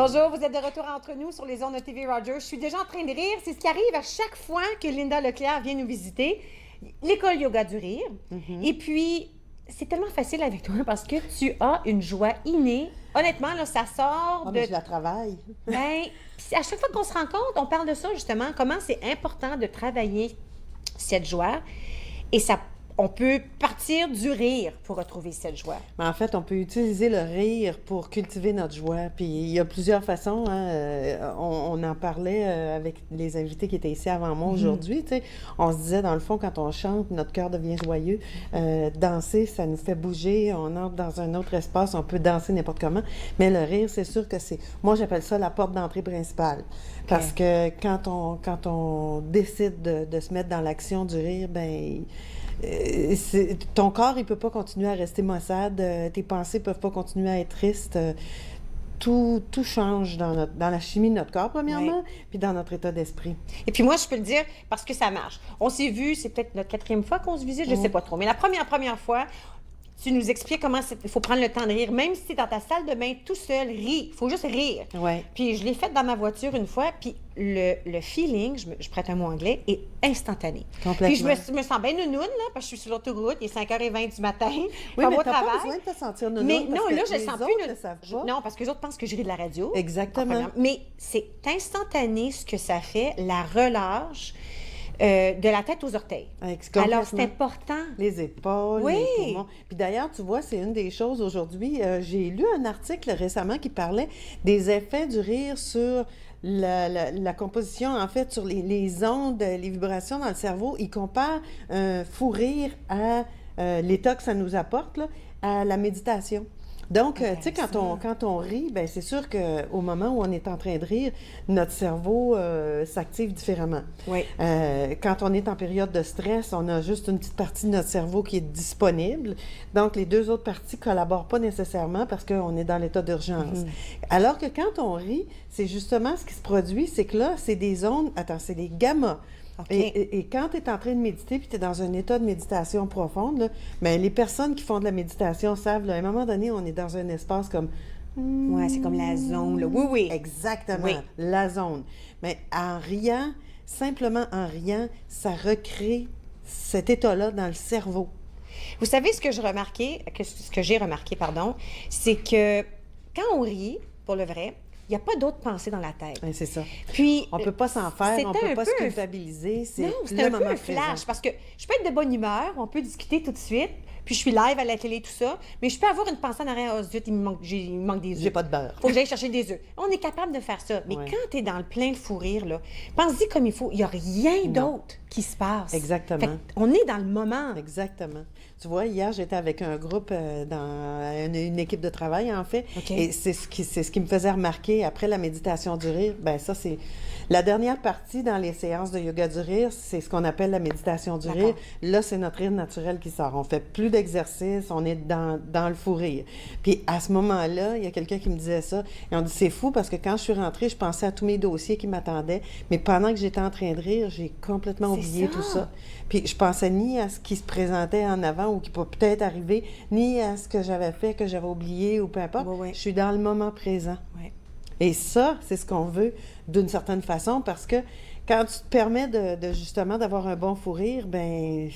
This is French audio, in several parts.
Bonjour, vous êtes de retour entre nous sur les ondes de TV Rogers. Je suis déjà en train de rire. C'est ce qui arrive à chaque fois que Linda Leclerc vient nous visiter. L'école Yoga du rire. Et puis, c'est tellement facile avec toi parce que tu as une joie innée. Honnêtement, là, ça sort Ah, de... mais je la travaille. Ben, puis à chaque fois qu'on se rencontre, on parle de ça justement, comment c'est important de travailler cette joie. Et ça, on peut partir du rire pour retrouver cette joie. Mais en fait, on peut utiliser le rire pour cultiver notre joie. Puis il y a plusieurs façons. Hein. On en parlait avec les invités qui étaient ici avant moi aujourd'hui. Tu sais. On se disait, dans le fond, quand on chante, notre cœur devient joyeux. Danser, ça nous fait bouger. On entre dans un autre espace. On peut danser n'importe comment. Mais le rire, c'est sûr que c'est... Moi, j'appelle ça la porte d'entrée principale. Parce que quand on décide de se mettre dans l'action du rire, ben ton corps, il peut pas continuer à rester maussade, tes pensées peuvent pas continuer à être tristes. Tout change dans la chimie de notre corps, premièrement, puis dans notre état d'esprit. Et puis moi, je peux le dire parce que ça marche. On s'est vu, c'est peut-être notre 4e fois qu'on se visite, je sais pas trop. Mais la première fois, tu nous expliques comment il faut prendre le temps de rire. Même si tu es dans ta salle de bain tout seul, ris. Il faut juste rire. Ouais. Puis je l'ai fait dans ma voiture une fois, puis le feeling, je prête un mot anglais, est instantané. Complètement. Puis je me sens bien nounoune, là, parce que je suis sur l'autoroute, il est 5h20 du matin, Oui, pas mais au t'as travail. pas besoin de te sentir nounoune. Mais parce non, que là, je les le sens autres plus. le savent pas. Non, parce que les autres pensent que je ris de la radio. Exactement. Mais c'est instantané ce que ça fait, la relâche de la tête aux orteils. Alors, c'est important. Les épaules, Oui. les poumons. Puis d'ailleurs, tu vois, c'est une des choses aujourd'hui. J'ai lu un article récemment qui parlait des effets du rire sur la composition, en fait, sur les ondes, les vibrations dans le cerveau. Il compare un fou rire à l'état que ça nous apporte, là, à la méditation. Donc, tu sais, quand on rit, ben c'est sûr qu'au moment où on est en train de rire, notre cerveau s'active différemment. Oui. Quand on est en période de stress, on a juste une petite partie de notre cerveau qui est disponible. Donc, les deux autres parties ne collaborent pas nécessairement parce qu'on est dans l'état d'urgence. Alors que quand on rit, c'est justement ce qui se produit, c'est que là, c'est des ondes, c'est des gamma. Okay. Et quand tu es en train de méditer puis tu es dans un état de méditation profonde, là, ben, les personnes qui font de la méditation savent, là, à un moment donné, on est dans un espace comme... Ouais, c'est comme la zone, là. Oui, oui. Exactement, Oui. la zone. Mais en riant, simplement en riant, ça recrée cet état-là dans le cerveau. Vous savez ce que j'ai remarqué, pardon, c'est que quand on rit, pour le vrai, il n'y a pas d'autres pensées dans la tête. Ouais, c'est ça. Puis, On ne peut pas s'en faire, on ne peut pas se peu... culpabiliser. C'est non, c'est le un peu moment un flash, présent. parce que je peux être de bonne humeur, on peut discuter tout de suite, puis je suis live à la télé, tout ça, mais je peux avoir une pensée en arrière, oh zut, il me manque des œufs. J'ai pas de beurre. Faut que j'aille chercher des œufs. On est capable de faire ça, mais Ouais. quand tu es dans le plein de fou rire, là, pense-y comme il faut, il n'y a rien d'autre qui se passe. Exactement. Fait on est dans le moment. Exactement. Tu vois, hier, j'étais avec un groupe dans une équipe de travail, en fait. OK. Et c'est ce qui me faisait remarquer après la méditation du rire. Ben ça, c'est la dernière partie dans les séances de yoga du rire, c'est ce qu'on appelle la méditation du D'accord. rire. Là, c'est notre rire naturel qui sort. On fait plus d'exercice, on est dans le fou rire. Puis à ce moment-là, il y a quelqu'un qui me disait ça. Et on dit, c'est fou parce que quand je suis rentrée, je pensais à tous mes dossiers qui m'attendaient. Mais pendant que j'étais en train de rire, j'ai complètement oublié ça. tout ça. Puis je pensais ni à ce qui se présentait en avant ou qui peut peut-être arriver, ni à ce que j'avais fait, que j'avais oublié ou peu importe. Oui, oui. Je suis dans le moment présent. Ouais. Et ça, c'est ce qu'on veut d'une certaine façon parce que quand tu te permets de justement d'avoir un bon fou rire, ben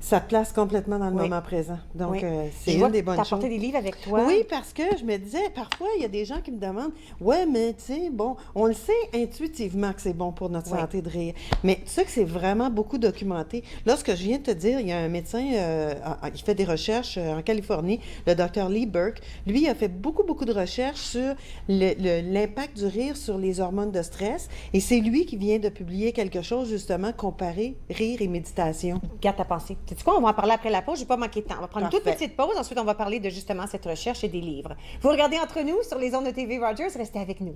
ça te place complètement dans le Oui. moment présent. Donc, Oui. c'est Je vois une des que bonnes t'as choses. apporté des livres avec toi. Oui, parce que je me disais, parfois, il y a des gens qui me demandent, ouais, mais tu sais, bon, on le sait intuitivement que c'est bon pour notre Oui. santé de rire, mais tu sais que c'est vraiment beaucoup documenté. Là, ce que je viens de te dire, il y a un médecin, il fait des recherches en Californie, le docteur Lee Burke. Lui, il a fait beaucoup de recherches sur l'impact du rire sur les hormones de stress, et c'est lui qui vient de publier quelque chose, justement, comparer rire et méditation. Garde ta pensée. Tu sais quoi, on va en parler après la pause, je vais pas manquer de temps. On va prendre une toute Parfait. petite pause, ensuite on va parler de justement cette recherche et des livres. Vous regardez Entre nous sur les ondes de TV Rogers, restez avec nous.